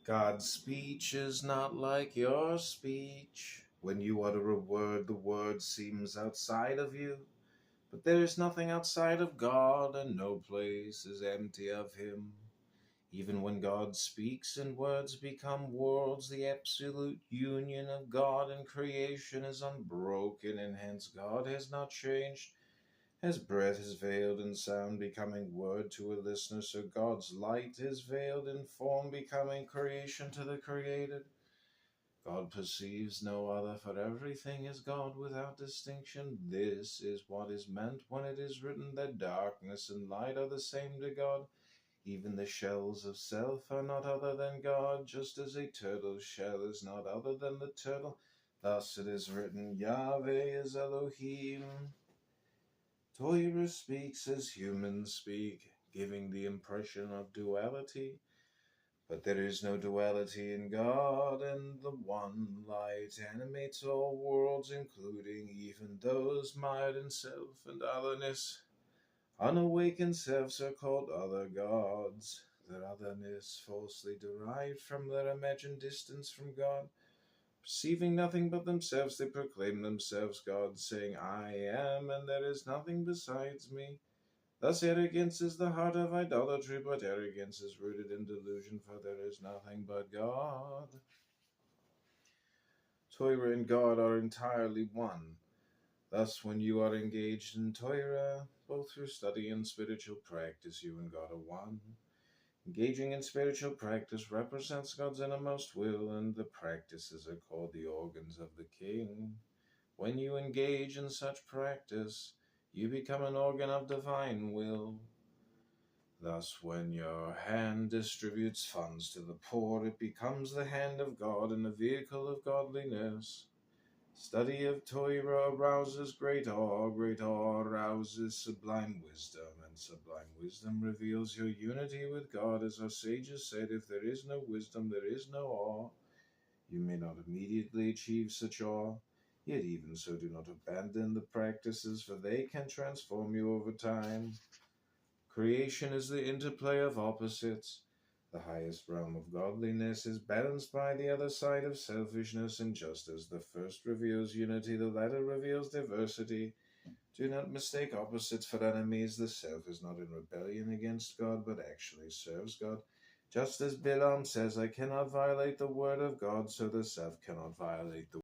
God's speech is not like your speech. When you utter a word, the word seems outside of you. But there is nothing outside of God, and no place is empty of him. Even when God speaks and words become worlds, the absolute union of God and creation is unbroken, and hence God has not changed. As breath is veiled in sound, becoming word to a listener, so God's light is veiled in form, becoming creation to the created. God perceives no other, for everything is God without distinction. This is what is meant when it is written that darkness and light are the same to God. Even the shells of self are not other than God, just as a turtle's shell is not other than the turtle. Thus it is written, Yahweh is Elohim. Torah speaks as humans speak, giving the impression of duality. But there is no duality in God, and the one light animates all worlds, including even those mired in self and otherness. Unawakened selves are called other gods, their otherness falsely derived from their imagined distance from God. Perceiving nothing but themselves, they proclaim themselves gods, saying, I am, and there is nothing besides me. Thus arrogance is the heart of idolatry, but arrogance is rooted in delusion, for there is nothing but God. Torah and God are entirely one. Thus, when you are engaged in Torah, both through study and spiritual practice, you and God are one. Engaging in spiritual practice represents God's innermost will, and the practices are called the organs of the King. When you engage in such practice, you become an organ of divine will. Thus, when your hand distributes funds to the poor, it becomes the hand of God and a vehicle of godliness. Study of Torah arouses great awe arouses sublime wisdom, and sublime wisdom reveals your unity with God. As our sages said, if there is no wisdom, there is no awe. You may not immediately achieve such awe, yet even so do not abandon the practices, for they can transform you over time. Creation is the interplay of opposites. The highest realm of godliness is balanced by the other side of selfishness, and just as the first reveals unity, the latter reveals diversity. Do not mistake opposites for enemies. The self is not in rebellion against God, but actually serves God. Just as Balaam says, I cannot violate the word of God, so the self cannot violate the